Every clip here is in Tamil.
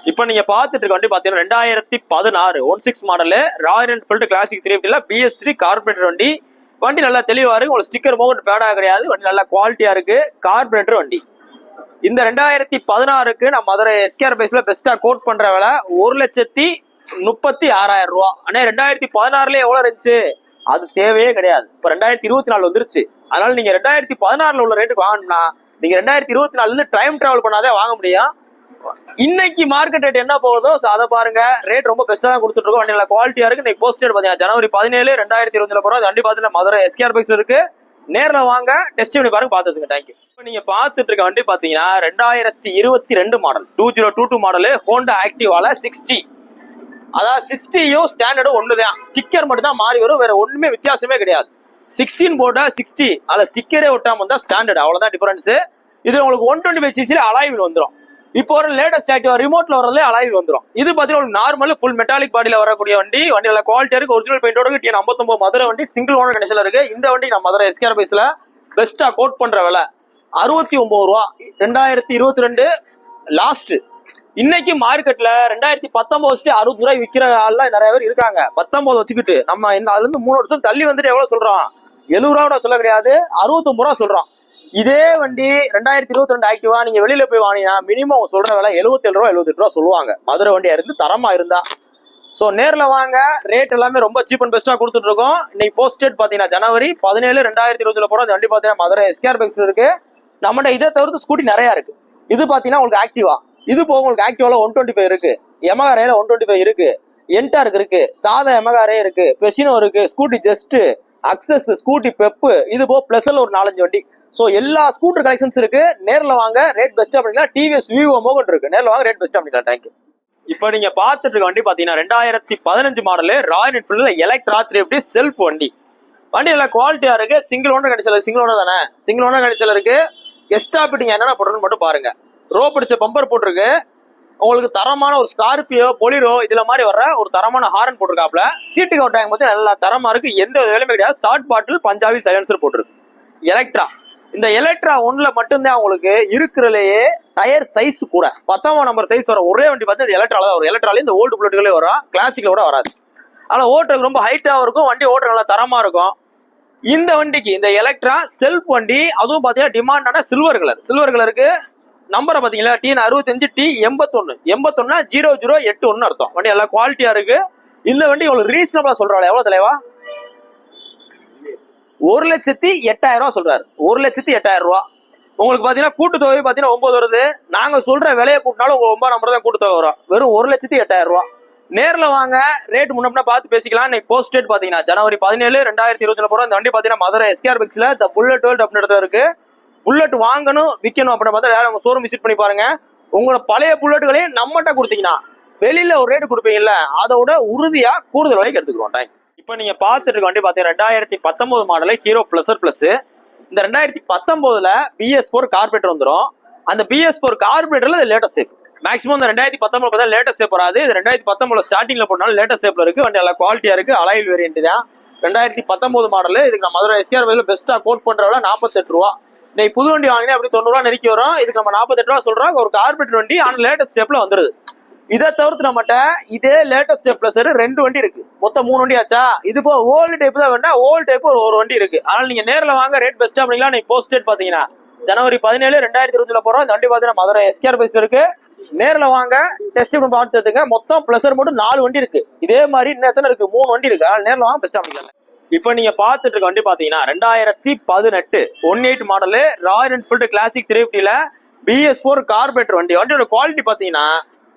இப்போ நீங்க பாத்துட்டு இருக்க வண்டி பாத்தீங்கன்னா 2016 16 மாடல் ராயல் என்ஃபீல்டு கிளாசிக் 350ல BS3 கார்பரேட்டர் வண்டி. வண்டி நல்லா தெளிவா இருக்கு. உங்களுக்கு ஸ்டிக்கர் மவுண்ட் பேடா கிடையாது. வண்டி நல்லா குவாலிட்டியா இருக்கு. கார்பரேட்டர் வண்டி. இந்த 2016க்கு நான் மதுரை SKR பைஸ்ல பெஸ்டா கோட் பண்ற விலை 1,36,000 ரூபா. ஆனா 2016ல எவ்வளவு இருந்துச்சு அது தேவையே கிடையாது. இப்ப 2024 வந்துருச்சு. அதனால நீங்க 2016ல உள்ள ரேட்டுக்கு வாங்கணும்னா நீங்க 2024ல இருந்து டைம் டிராவல் பண்ணாதே வாங்க முடியும். இன்னைக்கு மார்க்கெட் ரேட் என்ன போகுதோ அதை பாருங்க. ரேட் ரொம்ப பெஸ்டா தான் கொடுத்துட்டு இருக்கோம். வண்டி நல்லா குவாலிட்டியா இருக்கு. இன்னைக்கு போஸ்டட் பாத்தீங்கன்னா ஜனவரி 17 2020 போறோம். வண்டி பாத்தீங்கன்னா மதுரை SKR பைக்ஸ் இருக்கு. நேர்ல வாங்க, டெஸ்ட் பண்ணி பாருங்க, பாத்துங்க. தேங்க்யூ. இப்போ நீங்க பாத்துட்டு இருக்க வண்டி பாத்தீங்கன்னா 2022 மாடல் 2022 மாடல் ஹோண்டா ஆக்டிவால 60. அதாவது 60யும் ஸ்டாண்டர்டும் ஒண்ணுதான். ஸ்டிக்கர் மட்டும் தான் மாறி வரும். வேற ஒண்ணுமே வித்தியாசமே கிடையாது. 16 போட்டா 60 அதுல ஸ்டிக்கரே ஒட்டாம வந்தா ஸ்டாண்டர்ட். அவ்வளவுதான் டிஃபரன்ஸ். இதுல உங்களுக்கு 125cc அலாய்வில் வந்துடும். இப்போ ஒரு லேட்டஸ்ட் ஆக்டிவா ரிமோட்ல வரதுல அலாய்வில் வந்துடும். இது பாத்தீங்கன்னா நார்மல் ஃபுல் மெட்டாலிக் பாடியில வரக்கூடிய வண்டி. வண்டி நல்லா குவாலிட்டியா இருக்கு. ஒரிஜினல் பெயிண்டோட TN 59 மதுரை வண்டி. சிங்கிள் ஓனர் கண்டிஷன்ல இருக்கு. இந்த வண்டி நம்ம மதுரை SKR பைஸ்ல பெஸ்டா கோட் பண்ற விலை 69 ரூபா. 2022 லாஸ்ட். இன்னைக்கு மார்க்கெட்ல 2019 60 ரூபாய் விற்கிற ஆள்லாம் நிறைய பேர் இருக்காங்க. 19 வச்சுக்கிட்டு நம்ம அதுல இருந்து 3 வருஷம் தள்ளி வந்துட்டு எவ்வளவு சொல்றோம்? 70 ரூபா சொல்ல கிடையாது, 69 ரூபா சொல்றோம். இதே வண்டி 2022 ஆக்டிவா நீங்க வெளியில போய் வாங்கினா மினிமம் சொல்ற விலை 77 ரூபா 78 ரூபா சொல்லுவாங்க. மதுரை வண்டியா இருந்து தரமா இருந்தா. சோ நேர்ல வாங்க. ரேட் எல்லாமே ரொம்ப சீப் அண்ட் பெஸ்டா கொடுத்துட்டு இருக்கோம். இன்னைக்கு போஸ்டட் பாத்தீங்கன்னா ஜனவரி 17 2020 போறோம். அந்த வண்டி பாத்தீங்கன்னா மதுரை SKR பைக்ஸ் இருக்கு. நம்மகிட்ட இதை தவிர்த்து ஸ்கூட்டி நிறைய இருக்கு. இது பாத்தீங்கன்னா உங்களுக்கு ஆக்டிவா. இது போக உங்களுக்கு ஆக்டிவால 125 இருக்கு. Yamaha ரேல 125 இருக்கு. என்டார்க் இருக்கு. சாதா Yamaha ரே இருக்கு. பெசினோ இருக்கு. Scooty just, access, scooty pep, இது போக பிளஸ்ல ஒரு 4-5 வண்டி. சோ எல்லா ஸ்கூட்டர் கலெக்ஷன்ஸ் இருக்கு. நேர்ல வாங்க, ரேட் பெஸ்டா பண்ணிக்கலாம். TVS Vivo மோகன் இருக்கு. நேர்ல வாங்க, ரேட் பெஸ்டா பண்ணிக்கலாம். தேங்க்யூ. இப்போ நீங்க பாத்துட்டு இருக்க வண்டி பாத்தீங்கன்னா 2015 மாடல் ராயல் என்ஃபீல்ட்ல எலக்ட்ரா 350 செல்ஃப் வண்டி. வண்டி நல்லா குவாலிட்டியா இருக்கு. சிங்கிள் ஓனர் கண்டிஷன்ல இருக்கு. சிங்கிள் ஓனர் தானே? சிங்கிள் ஓனர் கண்டிஷன்ல இருக்கு. எக்ஸ்ட்ரா பிட்டிங் என்னென்ன போட்டுருன்னு மட்டும் பாருங்க. ரோ பிடிச்ச பம்பர் போட்டிருக்கு. உங்களுக்கு தரமான ஒரு ஸ்கார்பியோ பொலிரோ இதுல மாதிரி வர்ற ஒரு தரமான ஹாரன் போட்டிருக்காப்ல. சீட்டு கவர் டேங்க் பத்தி நல்லா தரமா இருக்கு. எந்த வேலையுமே கிடையாது. ஷார்ட் பாட்டில் பஞ்சாபி சைலன்சர் போட்டிருக்கு. எலக்ட்ரா. இந்த எலக்ட்ரா 1ல மட்டும்தான் உங்களுக்கு இருக்கிறதுலேயே டயர் சைஸ் கூட 10ஆம் நம்பர் சைஸ் வர ஒரே வண்டி பார்த்து எலக்ட்ரால தான் வரும். எலக்ட்ரால இந்த ஓல்டு புல்லட்டுகளே வரும். கிளாசிக்ல கூட வராது. ஆனா ஓட்டுறதுக்கு ரொம்ப ஹைட்டாகவும் இருக்கும். வண்டி ஓட்டுற நல்லா தரமா இருக்கும். இந்த வண்டிக்கு இந்த எலக்ட்ரா செல்ஃப் வண்டி, அதுவும் பாத்தீங்கன்னா டிமாண்டான சில்வர் கலருக்கு. நம்பரை பாத்தீங்களா? TN 65 T81 81 0081 அர்த்தம். வண்டி நல்லா குவாலிட்டியா இருக்கு. இந்த வண்டி உங்களுக்கு ரீசனபிளா சொல்றாங்க. எவ்வளவு தலைவா? 1,08,000 ரூபா சொல்றாரு. 1,08,000 ரூபா. உங்களுக்கு பாத்தீங்கன்னா கூட்டு தொகை பாத்தீங்கன்னா 9 வருது. நாங்க சொல்ற விலையை கூட்டினாலும் உங்க 9 நம்பர் தான் கூட்டு தொகை வரும். வெறும் 1,08,000 ரூபா. நேர்ல வாங்க, ரேட் முன்னப்பா பார்த்து பேசிக்கலாம். இன்னைக்கு போஸ்ட் டேட் பாத்தீங்கன்னா ஜனவரி 17 2020 போறோம். இந்த வண்டி பாத்தீங்கன்னா மதுரை SKR பைக்ஸ்ல த புல்லட் வேர்ல்ட் அப்படின்னு இருக்கு. புல்லட் வாங்கணும் விற்கணும் அப்படின்னு பார்த்தா உங்க ஷோரூம் விசிட் பண்ணி பாருங்க. உங்களோட பழைய புல்லட்டுகளையும் நம்மகிட்ட கொடுத்தீங்கன்னா வெளியில ஒரு ரேட்டு கொடுப்பீங்கல்ல, அதோட உறுதியா கூடுதல் விலைக்கு எடுத்துக்கிறோம். டைம். இப்போ நீங்க பார்த்துட்டு இருக்க வண்டி பாத்தீங்கன்னா 2019 மாடல் ஹீரோ பிளஸர் பிளஸ். இந்த 2019ல BS4 கார்பரேட்டர் வந்துடும். அந்த BS4 கார்பரேட்டர்ல லேட்டஸ்ட் சேப். மேக்ஸிமம் இந்த 2019 பார்த்தா லேட்டஸ்ட் சேப் வராது. இது 2019 ஸ்டார்டிங்ல போனாலும் லேட்டஸ்ட் சேப்ல இருக்கு. வண்டி நல்லா குவாலிட்டியா இருக்கு. அலாயில் வேரியன்ட் தான். 2019 மாடல். இதுக்கு நான் மதுரை SKR பைக்ஸ்ல பெஸ்டா கோட் பண்றவங்க 48 ரூபா. இன்னைக்கு புது வண்டி வாங்கினா அப்படி 90 ரூபா நெருக்கி வரும். இதுக்கு நம்ம 48 ரூபா சொல்றோம். ஒரு கார்பரேட்டர் வண்டி ஆனா லேட்டஸ்ட் ஸ்டெப்ல வந்துருது. இதை தவிர்த்து நம்மகிட்ட இதே லேட்டஸ்ட் ஸ்டெப் பிளஸ் 2 வண்டி இருக்கு. மொத்தம் 3 வண்டி ஆச்சா. இது போ ஓல்டு டைப் தான் வேணா ஓல்டு டைப் ஒரு வண்டி இருக்கு. அதனால நீங்க நேர்ல வாங்க, ரேட் பெஸ்டா பண்ணிக்கலாம். நீங்க போஸ்ட் டேட் பாத்தீங்கன்னா ஜனவரி 17 2020 போறோம். இந்த வண்டி பாத்தீங்கன்னா மதுரை SKR பைக்ஸ் இருக்கு. நேர்ல வாங்க, டெஸ்ட் பண்ணி பார்த்துங்க. மொத்தம் பிளஸர் மட்டும் 4 வண்டி இருக்கு. இதே மாதிரி இன்னும் எத்தனை இருக்கு? 3 வண்டி இருக்கு. அதனால நேர்ல வாங்க, பெஸ்டா பண்ணிக்கலாம். இப்போ நீங்க பாத்துட்டு இருக்க வண்டி பாத்தீங்கன்னா 2018 18 மாடல் ராயல் என்ஃபீல்டு கிளாசிக் 350ல BS4 கார்பரேட்டர் வண்டி. வண்டியோட குவாலிட்டி பாத்தீங்கன்னா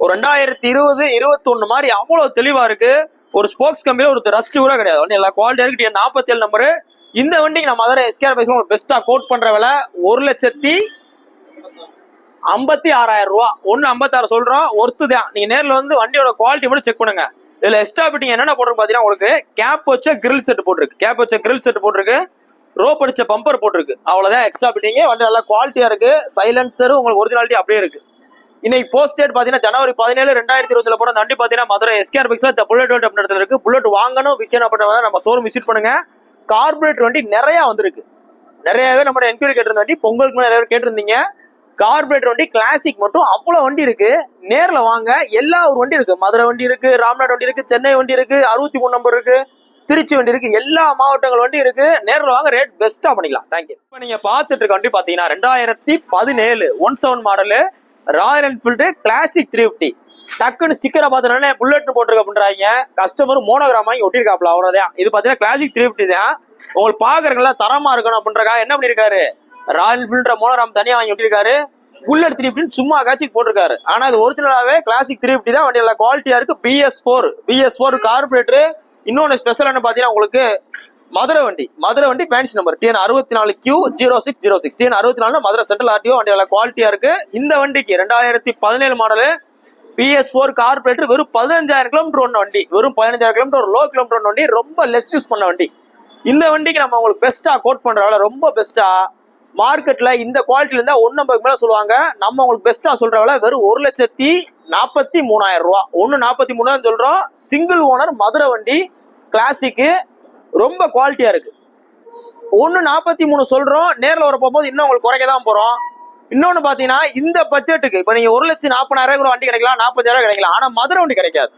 ஒரு 2020 21 மாதிரி அவ்வளவு தெளிவா இருக்கு. ஒரு ஸ்போக்ஸ் கம்பியில ஒரு ரஸ்ட் கூட கிடையாது. வண்டி எல்லா குவாலிட்டியா இருக்கு. TN 47 number. இந்த வண்டிக்கு நான் மதுரை SKR பைக்ஸ்ல பெஸ்டா கோட் பண்ற விலை 1,56,000 ரூபா. 1,56 சொல்றோம். ஒர்த்து தான். நீங்க நேர்ல வந்து வண்டியோட குவாலிட்டி மட்டும் செக் பண்ணுங்க. இதுல எக்ஸ்ட்ரா பிட்டிங் என்னென்ன போட்டிருக்கு பாத்தீங்கன்னா உங்களுக்கு கேப் வச்ச கிரில் செட் போட்டிருக்கு. ரோ படிச்ச பம்பர் போட்டிருக்கு. அவ்வளவுதான் எக்ஸ்ட்ரா பிட்டிங். வண்டி நல்லா குவாலிட்டியா இருக்கு. சைலன்சர் உங்களுக்கு ஒரிஜினாலிட்டி அப்படியே இருக்கு. இன்னைக்கு போஸ்ட் டேட் பாத்தீங்கன்னா ஜனவரி 17 2020 போற. அந்த வண்டி பாத்தீங்கன்னா மதுரை SKR பைக்ஸ்ல த புல்லட் வேர்ல்ட் அப்படின்னு இடத்துல இருக்கு. புல்லட் வாங்கணும் விற்கணும் அப்படின்னு நம்ம ஷோரூம் விசிட் பண்ணுங்க. கார்பரேட்டர் வண்டி நிறைய வந்திருக்கு. நிறையவே நம்ம என்கொயரி கேட்டிருந்த வண்டி பொங்கலுக்கு நிறைய பேர் கேட்டிருந்தீங்க. கார்பரேட்டர் வண்டி கிளாசிக் மட்டும் அவ்வளவு வண்டி இருக்கு. நேர்ல வாங்க, எல்லா ஒரு வண்டி இருக்கு. மதுரை வண்டி இருக்கு, ராம்நாடு வண்டி இருக்கு, சென்னை வண்டி இருக்கு, 63 நம்பர் இருக்கு, திருச்சி வண்டி இருக்கு, எல்லா மாவட்டங்கள் வண்டி இருக்கு. நேர்ல வாங்க, ரேட் பெஸ்டா பண்ணிக்கலாம். தேங்க்யூ. இப்ப நீங்க பாத்துட்டு இருக்க வண்டி பாத்தீங்கன்னா 2017 17 மாடலு ராயல் என்ஃபீல்டு கிளாசிக் 350. டக்குன்னு ஸ்டிக்கரை பாத்துனே புல்லட் போட்டுருக்க பண்றாங்க. கஸ்டமர் மோனோகிராம் வாங்கி ஒட்டிருக்காப்ல, அவ்வளவுதான். இது பாத்தீங்கன்னா கிளாசிக் 350 தான். உங்களுக்கு பாக்குறதுல தரமா இருக்கணும் அப்படின்றக்கா என்ன பண்ணிருக்காரு, ராயல் என்ஃபீல்டு மோனோகிராம் தனியா வாங்கி ஒட்டிருக்காரு. புல்லட் 350 சும்மா காட்சிக்கு போட்டிருக்காரு. ஆனா இது ஒரிஜினலாவே கிளாசிக் 350 தான். வண்டி நல்லா குவாலிட்டியா இருக்கு. BS4 carburettor. இன்னொன்னு ஸ்பெஷல் என்ன பாத்தீங்கன்னா உங்களுக்கு மதுரை வண்டி fancy number TN 64Q0606 TN 64 Madurai central RTO. வண்டி நல்லா குவாலிட்டியா இருக்கு. இந்த வண்டிக்கு 2017 மாடலு BS4 கார்பரேட்டர் வெறும் 15,000 கிலோமீட்டர் ஒன்று வண்டி, வெறும் 15,000 கிலோமீட்டர் ஒரு லோ கிலோமீட்டர் ஒன்று வண்டி, ரொம்ப லெஸ் யூஸ் பண்ண வண்டி. இந்த வண்டிக்கு நம்ம உங்களுக்கு பெஸ்டா கோட் பண்ற ரொம்ப பெஸ்டா மார்க்கெட்ல இந்த குவாலிட்டில இருந்தா 150 மேல சொல்லுவாங்க. நம்ம உங்களுக்கு பெஸ்டா சொல்ற விலை வெறும் 1,43,000 ரூபா. 1,43 சொல்றோம். சிங்கிள் ஓனர் மதுரை வண்டி கிளாசிக்கு, ரொம்ப குவாலிட்டியா இருக்கு. 1,43 சொல்றோம். நேர்ல வர போகும்போது இன்னும் உங்களுக்கு குறைக்க தான் போறோம். இன்னொன்னு பாத்தீங்கன்னா இந்த பட்ஜெட்டுக்கு இப்ப நீங்க 1,40,000 கூட வண்டி கிடைக்கலாம், 40,000 கிடைக்கலாம். ஆனா மதுரை வண்டி கிடைக்காது.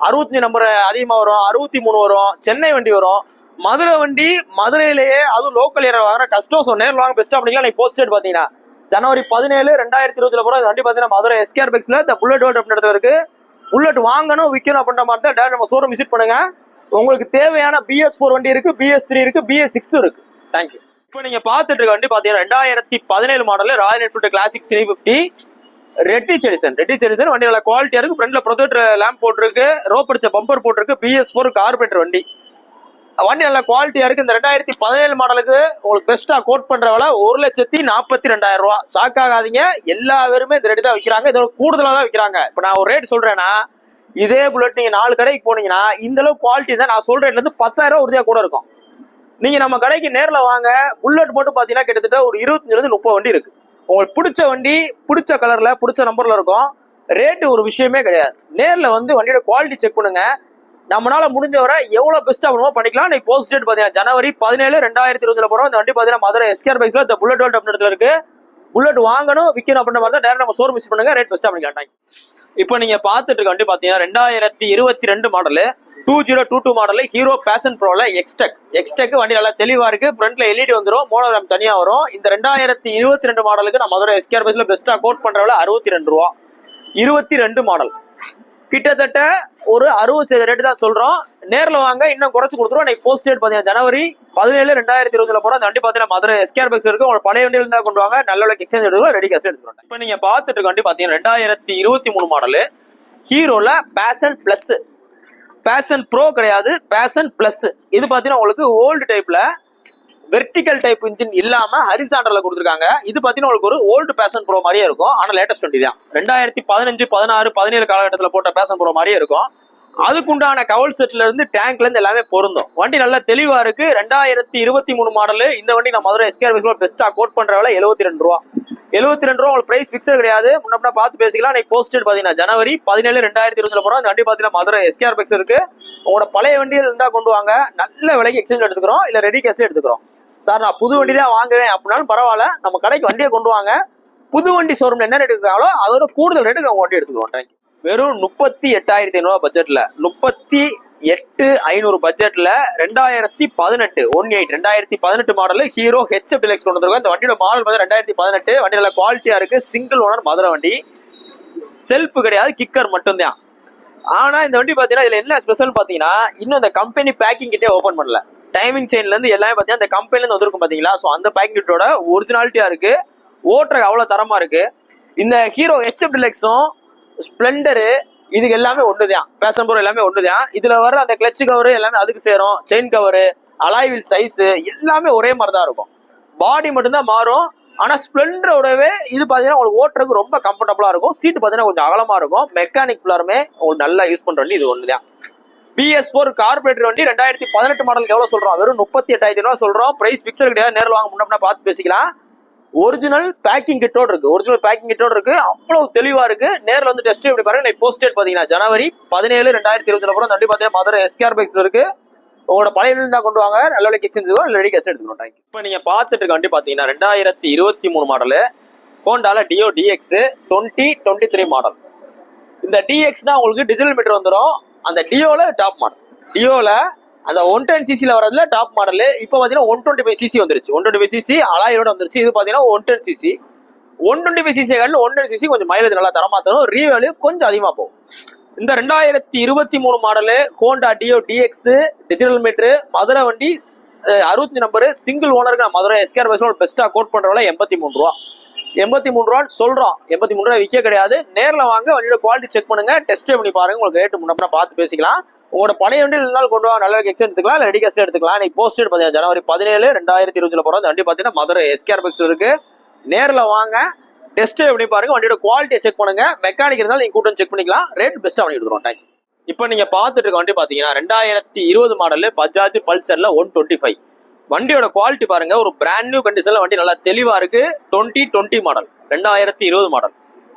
65 நம்பர் அதிகமா வரும், 63 வரும், சென்னை வண்டி வரும். மதுரை வண்டி மதுரையிலேயே அதுவும் லோக்கல் ஏரியா வாங்குற கஷ்டம். ஸோ நேரில் வாங்க பெஸ்ட்டாக பண்ணிக்கலாம். நீங்க போஸ்டேட் பாத்தீங்கன்னா ஜனவரி 17 2020 போற இந்த வண்டி பாத்தீங்கன்னா மதுரை SKR பைக்ஸ்ல இந்த புல்லட் வேர்ல்ட் அப்படின்னு இடத்துல இருக்கு. புல்லட் வாங்கணும் விற்கணும் அப்படின்ற மாதிரி தான் டேரக்ட் நம்ம ஷோரூம் விசிட் பண்ணுங்க. உங்களுக்கு தேவையான BS4 வண்டி இருக்கு, BS3 இருக்கு, BS6 இருக்கு. தேங்க்யூ. இப்போ நீங்க பாத்துட்டு இருக்க வண்டி பாத்தீங்கன்னா 2017 model Royal Enfield classic 350 Redditch Edison. வண்டி நல்ல குவாலிட்டியா இருக்கு. ஃப்ரண்ட்ல ப்ரொஜெக்டர் லேம்ப் போட்டிருக்கு, ரோப் அடிச்ச பம்பர் போட்டிருக்கு. BS4 கார்பரேட்டர் வண்டி நல்ல குவாலிட்டியா இருக்கு. இந்த 2017 மாடலுக்கு உங்களுக்கு பெஸ்டா கோட் பண்ற விலை 1,42,000 ரூபா. ஷாக் ஆகாதீங்க, எல்லா பேருமே இந்த ரேட்டு தான் விற்கிறாங்க. இதோட கூடுதலா தான் விற்கிறாங்க. இப்ப நான் ஒரு ரேட் சொல்றேன்னா இதே புல்லட் நீங்க 4 கடைக்கு போனீங்கன்னா இந்த அளவு குவாலிட்டி தான் நான் சொல்ற ரேட்ல இருந்து 10,000 உறுதியா கூட இருக்கும். நீங்க நம்ம கடைக்கு நேர்ல வாங்க. புல்லட் மட்டும் பாத்தீங்கன்னா கிட்டத்தட்ட ஒரு 25-30 வண்டி இருக்கு. உங்களுக்கு பிடிச்ச வண்டி பிடிச்ச கலர்ல பிடிச்ச நம்பர்ல இருக்கும். ரேட்டு ஒரு விஷயமே கிடையாது. நேர்ல வந்து வண்டியோட குவாலிட்டி செக் பண்ணுங்க. நம்மளால முடிஞ்ச வரை எவ்வளவு பெஸ்டா பண்ணுமோ பண்ணிக்கலாம். நீ போஸ்ட் டேட் பாத்தீங்கன்னா ஜனவரி 17 2020 போறோம். இந்த வண்டி பாத்தீங்கன்னா மதுரை SKR பைக்ஸ்ல இந்த புல்லட் வேர்ல்ட் அப்படின்ற இடத்துல இருக்கு. புல்லட் வாங்கணும் விற்கணும் அப்படின்ற மாதிரி தான் டேரக்ட் நம்ம ஷோரூம் விசிட் பண்ணுங்க. ரேட் பெஸ்டா பண்ணிக்கலாம். இப்போ நீங்க பாத்துட்டு இருக்க வண்டி பாத்தீங்கன்னா 2022 மாடலு 2022 மாடல் ஹீரோ பேஷன் ப்ரோல எக்ஸ்டெக் வண்டி நல்லா தெளிவா இருக்கு. ஃப்ரண்ட்ல LED வந்துடும், மோனோகிராம் தனியா வரும். இந்த 2022 மாடலுக்கு நான் மதுரை SKR பைக்ஸ்ல பெஸ்டா கோட் பண்ற விலை 62 ரூபா. 22 மாடல் கிட்டத்தட்ட ஒரு 60% ரேட்டு தான் சொல்றோம். நேர்ல வாங்க இன்னும் குறைச்சு கொடுத்துருவோம். இன்னைக்கு போஸ்ட் டேட் பாத்தீங்கன்னா ஜனவரி 17 2020 போற அந்த வண்டி பாத்தீங்கன்னா மதுரை SKR பைக்ஸ் இருக்கு. உங்க பழைய வண்டியில இருந்தா கொண்டு வாங்க, நல்ல விலைக்கு எக்ஸ்சேஞ்ச் எடுத்துக்கலாம், ரெடி கேஷ் எடுத்துக்கலாம். இப்போ நீங்க பாத்துட்டு இருக்க வண்டி பாத்தீங்கன்னா 2023 மாடல் ஹீரோல பேஷன் ப்ரோ கிடையாது, பேஷன் பிளஸ். இது பாத்தீங்கன்னா உங்களுக்கு ஓல்டு டைப்ல வெர்டிகல் டைப் இன்ஜின் இல்லாம ஹரிசாண்டர்ல கொடுத்துருக்காங்க. இது பாத்தீங்கன்னா உங்களுக்கு ஒரு ஓல்டு பேஷன் ப்ரோ மாதிரியே இருக்கும். ஆனா லேட்டஸ்ட் வண்டி தான். 2015 16 17 காலகட்டத்தில் போட்ட பேஷன் ப்ரோ மாதிரியே இருக்கும். அதுக்குண்டான கவல் செட்ல இருந்து டேங்க்ல இருந்து எல்லாமே பொருந்தும். வண்டி நல்லா தெளிவா இருக்கு. 2023 மாடல் இந்த வண்டி நான் மதுரை SKR பைக்ஸ்ல பெஸ்டா கோட் பண்ற விலை 72 ரூபா. 72 ரூபா. உங்களுக்கு பிரைஸ் பிக்சர் கிடையாது, முன்ன பார்த்து பேசிக்கலாம். இன்னைக்கு போஸ்டட் பாத்தீங்கன்னா ஜனவரி 17 2020 போறோம். அந்த வண்டி பாத்தீங்கன்னா மதுரை SKR பைக்ஸ் இருக்கு. உங்களோட பழைய வண்டியில் இருந்தா கொண்டு வாங்க, நல்ல விலைக்கு எக்ஸ்சேஞ்ச் எடுத்துக்கிறோம், இல்ல ரெடி கேஷ்ல எடுத்துக்கிறோம். சார் நான் புது வண்டி தான் வாங்குவேன் அப்படின்னாலும் பரவாயில்ல, நம்ம கடைக்கு வண்டியை கொண்டு வாங்க. புது வண்டி ஷோரூம்ல என்ன ரேட் இருக்காங்களோ அதோட கூடுதல் ரேட்டுக்கு நம்ம வண்டி எடுத்துக்கிறோம். தேங்க்யூ. வெறும் 38,500 பட்ஜெட்ல 38,500 பட்ஜெட்ல 2018 மாடல் ஹீரோ HF டிலக்ஸ் கொண்டு வந்திருக்கோம். இந்த வண்டியோட மாடல் 2018. வண்டி நல்ல குவாலிட்டியா இருக்கு. சிங்கிள் ஓனர் மதுரை வண்டி, செல்ஃப் கிடையாது, கிக்கர் மட்டும்தான். ஆனா இந்த வண்டி பாத்தீங்கன்னா இதுல என்ன ஸ்பெஷல் பாத்தீங்கன்னா இன்னும் இந்த கம்பெனி பேக்கிங் கிட்டே ஓபன் பண்ணல. டைமிங் செயின்ல இருந்து எல்லாமே பாத்தீங்கன்னா இந்த கம்பெனில இருந்து வந்திருக்கும் பாத்தீங்களா. சோ அந்த பேக்கிங் கிட்டோட ஒரிஜினாலிட்டியா இருக்கு. ஓட்டருக்கு அவ்வளவு தரமா இருக்கு. இந்த ஹீரோ HF டிலக்ஸும் ஸ்பிளெண்டரு இதுக்கு எல்லாமே ஒண்ணுதான். பேஷன் ப்ரோ எல்லாமே ஒண்ணுதான். இதுல வர அந்த கிளட்ச் கவர் எல்லாமே அதுக்கு சேரும். செயின் கவர், அலாய்வில் சைஸ் எல்லாமே ஒரே மாதிரி தான் இருக்கும். பாடி மட்டும்தான் மாறும். ஆனா ஸ்பிளெண்டரோடவே இது பாத்தீங்கன்னா உங்களுக்கு ஓட்டுறதுக்கு ரொம்ப கம்ஃபர்டபுளா இருக்கும். சீட் பாத்தீங்கன்னா கொஞ்சம் அகலமா இருக்கும். மெக்கானிக் ஃபுல்லாருமே உங்களுக்கு நல்லா யூஸ் பண்ற வண்டி இது ஒண்ணுதான். BS4 கார்பரேட்டர் வண்டி 2018 மாடலுக்கு எவ்வளவு சொல்றோம்? வெறும் 38,000 சொல்றோம். பிரைஸ் பிக்சர் கிடையாது, நேரில் வாங்க முன்னா பார்த்து பேசிக்கலாம். ஒரிஜினல் பேக்கிங் கிட்டோட இருக்கு. அவ்வளவு தெளிவா இருக்கு. நேரில் வந்து டெஸ்ட் எப்படி பாருங்க. போஸ்ட் டேட் பாத்தீங்கன்னா ஜனவரி 17 2020 போற வண்டி பாத்தீங்கன்னா மதுரை SKR பைக்ஸ்ல இருக்கு. உங்களோட பழைய வண்டி தான் கொண்டு வாங்க, நல்ல விலைக்கு எக்ஸ்சேஞ்ச் ரெடி கேஷ் எடுத்துக்கணும். இப்போ நீங்க பாத்துட்டு இருக்க வண்டி பாத்தீங்கன்னா 2023 மாடல் ஹோண்டால டியோ டிஎக்ஸ் 2023 மாடல். இந்த டிஎக்ஸ்னா உங்களுக்கு டிஜிட்டல் மீட்டர் வந்துடும். அந்த டியோல டாப் மாடல். டியோல அந்த 110cc வரதுல டாப் மாடல். இப்போ பாத்தீங்கன்னா 125cc வந்துருச்சு. 125cc அலாயோட வந்துருச்சு. இது பாத்தீங்கன்னா 110cc. 125cc 110cc கொஞ்சம் மைலேஜ் நல்லா தரமா தரும். ரீவேல்யூ கொஞ்சம் அதிகமா போகும். இந்த 2023 model Honda deo dx digital meter Madurai வண்டி 60 நம்பரு சிங்கிள் ஓனருக்கு மதுரை எஸ்கேஆர் பஸ்ல பெஸ்டா கோட் பண்றவங்கள 83 ரூபா. 83 ரூபான்னு சொல்றோம். 83 ரூபாய் விற்க கிடையாது. நேர்ல வாங்க, வண்டியோட குவாலிட்டி செக் பண்ணுங்க, டெஸ்ட் பண்ணி பாருங்க. உங்களுக்கு ரேட்டு முன்னப்ப பார்த்து பேசிக்கலாம். உங்களோட பழைய வண்டி இருந்தாலும் கொண்டு வாங்க, நல்ல எக்ஸ்சேஞ்ச் எடுத்துக்கலாம், இல்லை ரெடி கேஷ் எடுத்துக்கலாம். நீ போஸ்டட் பார்த்தீங்கன்னா ஜனவரி 17 2020 போறது வண்டி பார்த்தீங்கன்னா மதுரை எஸ்கேஆர் பஸ் இருக்கு. நேர்ல வாங்க, டெஸ்ட் எப்படி பாருங்க, வண்டியோட குவாலிட்டியை செக் பண்ணுங்க. மெக்கானிக் இருந்தாலும் நீங்க கூட்டம் செக் பண்ணிக்கலாம். ரேட் பெஸ்டா பண்ணி கொடுத்துருவோம். தேங்க்யூ. இப்போ நீங்க பார்த்துட்டு இருக்க வண்டி பாத்தீங்கன்னா 2020 மாடல் பஜாஜ் பல்சர்ல 125. வண்டியோட குவாலிட்டி பாருங்க, ஒரு பிராண்ட் நியூ கண்டிஷன்ல வண்டி நல்லா தெளிவா இருக்கு. 2020 மாடல், 2020 மாடல்.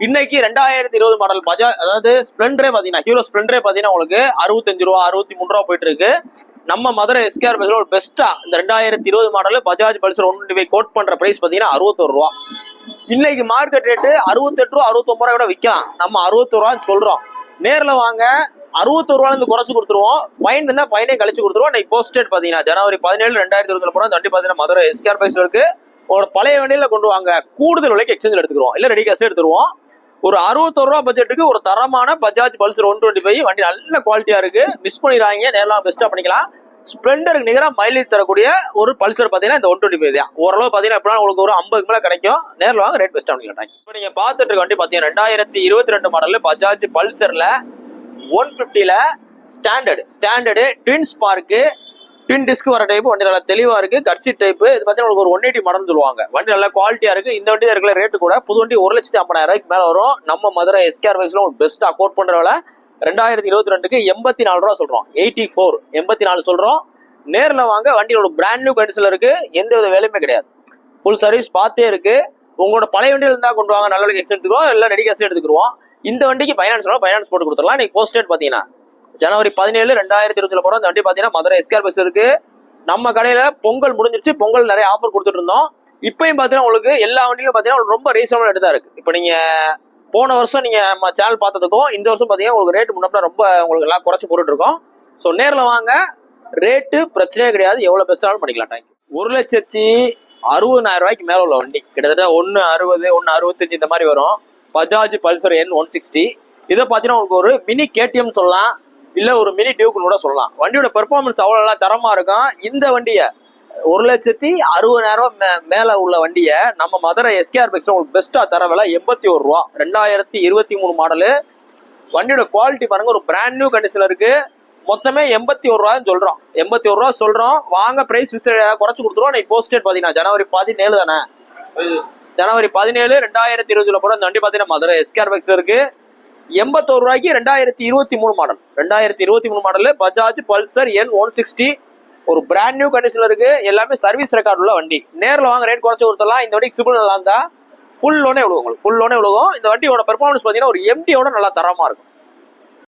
இன்னைக்கு 2020 மாடல் பஜாஜ், அதாவது ஸ்பிளெண்டரே பாத்தீங்கன்னா ஹீரோ ஸ்பிளெண்டரே பாத்தீங்கன்னா உங்களுக்கு 65 ரூபா 63 ரூபா போயிட்டு இருக்கு. நம்ம மதுரை எஸ்கேஆர் பஸ்ல ஒரு பெஸ்டா இந்த 2020 மாடல் பஜாஜ் பல்சர் 125 கோட் பண்ற பிரைஸ் பாத்தீங்கன்னா 61 ரூபா. இன்னைக்கு மார்க்கெட் ரேட்டு 68 ரூபா 69 ரூபா கூட விற்கலாம். நம்ம 61 ரூபா சொல்றோம். நேர்ல வாங்க, 61 ரூபால இருந்து குறைச்சு கொடுத்துருவோம். ஃபைன் இருந்தா ஃபைனே கழிச்சு கொடுத்துருவோம். இன்னைக்கு போஸ்டட் பாத்தீங்கன்னா ஜனவரி 17 2020 போறோம். வண்டி பாத்தீங்கன்னா மதுரை எஸ்கேஆர் பஸ் இருக்கு. ஒரு பழைய வண்டியில கொண்டு வாங்க, கூடுதல் விலைக்கு எக்ஸ்சேஞ்ச் எடுத்துக்கிறோம், இல்ல ரெடி கேஷ் எடுத்துருவோம். ஒரு 61 ரூபா பட்ஜெட்டுக்கு ஒரு தரமான பஜாஜ் பல்சர் 125 வண்டி நல்ல குவாலிட்டியா இருக்கு. மிஸ் பண்ணிடுறாங்க, நேரில் பெஸ்டா பண்ணிக்கலாம். ஸ்பிளெண்டருக்கு நிகராக மைலேஜ் தரக்கூடிய ஒரு பல்சர் பாத்தீங்கன்னா இந்த 125 தான். ஓரளவு பாத்தீங்கன்னா எப்படின்னா உங்களுக்கு ஒரு 50 மேல கிடைக்கும். நேரில் வாங்க, ரேட் பெஸ்டா பண்ணிக்கலாம். இப்போ நீங்க பாத்துட்டு இருக்க வண்டி பாத்தீங்கன்னா 2022 மாடல் பஜாஜ் பல்சர்ல 150ல standard twin spark twin disc வர டைப் வண்டி நல்லா தெளிவா இருக்கு. கட்சிட் டைப். இது பார்த்தீங்கன்னா உங்களுக்கு ஒரு 180 மாடல்னு சொல்லுவாங்க. வண்டி நல்லா குவாலிட்டியா இருக்கு. இந்த வண்டி இருக்கிற ரேட்டு கூட புது வண்டி 1,50,000 ரூபாய்க்கு மேல வரும். நம்ம மதுரை எஸ்கேஆர் பஸ்ல ஒரு பெஸ்ட் அக்கௌண்ட் பண்றவங்கள 2022க்கு 84 ரூபா சொல்றோம். 84 சொல்றோம். நேர்ல வாங்க, வண்டியோட பிராண்ட் நியூ கண்டிஷன்ல இருக்கு. எந்த வித வேலையுமே கிடையாது. ஃபுல் சர்வீஸ் பார்த்தே இருக்கு. உங்களோட பழைய வண்டியில இருந்தா கொண்டு வாங்க, நல்ல எக்ஸ்ட் எடுத்துக்குவோம், இல்ல ரெடி கேஷ் எடுத்துக்குவோம். இந்த வண்டிக்கு ஃபைனான்ஸ் போட்டு கொடுத்துடலாம். நீங்க போஸ்டட் பாத்தீங்கன்னா ஜனவரி 17 2020 போறோம். இந்த வண்டி பாத்தீங்கன்னா மதுரை எஸ்கேஆர் பஸ் இருக்கு. நம்ம கடையில பொங்கல் முடிஞ்சிருச்சு. பொங்கல் நிறைய ஆஃபர் கொடுத்துட்டு இருந்தோம். இப்பயும் பாத்தீங்கன்னா உங்களுக்கு எல்லா வண்டியும் பாத்தீங்கன்னா ரொம்ப ரீசனபிள் ரேட்டு தான் இருக்கு. இப்போ நீங்க போன வருஷம் நீங்க நம்ம சேனல் பார்த்ததுக்கும் இந்த வருஷம் பாத்தீங்கன்னா உங்களுக்கு ரேட்டு முன்னாடி ரொம்ப உங்களுக்கு எல்லாம் குறைச்சு போட்டுட்டு இருக்கோம். ஸோ நேரில் வாங்க, ரேட்டு பிரச்சனையே கிடையாது. எவ்வளவு பெஸ்டாலும் பண்ணிக்கலாம். தேங்க்யூ. 1,60,000 ரூபாய்க்கு மேல உள்ள வண்டி கிட்டத்தட்ட 1,60,000 1,65 இந்த மாதிரி வரும். Bajaj Pulsar N160. இதை பாத்தீங்கன்னா உங்களுக்கு ஒரு மினி கேடிஎம் சொல்லலாம், இல்ல ஒரு மினி டியூக்கு கூட சொல்லலாம். வண்டியோட பெர்ஃபார்மன்ஸ் அவ்வளவு நல்லா தரமா இருக்கும். இந்த வண்டியை 1,60,000 மேல உள்ள வண்டியை நம்ம மதுரை எஸ்கேஆர் பஸ்ல உங்களுக்கு பெஸ்டா தர விலை 81 ரூபா. 2023 மாடலு. வண்டியோட குவாலிட்டி பாருங்க, ஒரு பிராண்ட் நியூ கண்டிஷன்ல இருக்கு. மொத்தமே 81 ரூபான்னு சொல்றோம். 81 ரூபா சொல்றோம். வாங்க, பிரைஸ் குறைச்சு கொடுத்துருவோம். நீ போஸ்டட் பாத்தீங்கன்னா ஜனவரி 17 தானே, ஜனவரி 17 2020 போற இந்த வண்டி பாத்தீங்கன்னா மதுரை எஸ்கேஆர் பஸ்ல இருக்கு. 81 ரூபாய்க்கு 2023 model. 2023 model Bajaj Pulsar N160 ஒரு பிராண்ட் நியூ கண்டிஷன்ல இருக்கு. எல்லாமே சர்வீஸ் ரெக்கார்ட் உள்ள வண்டி. நேரில் வாங்க, ரேட் குறைச்சு கொடுத்துடலாம். இந்த வண்டிக்கு சிபில் நல்லா இருந்தா ஃபுல் லோனே விழுகும். உங்களுக்கு ஃபுல் லோனே விழுகும். இந்த வண்டியோட பெர்ஃபார்மன்ஸ் பாத்தீங்கன்னா ஒரு எம்டியோட நல்லா தரமா இருக்கும்.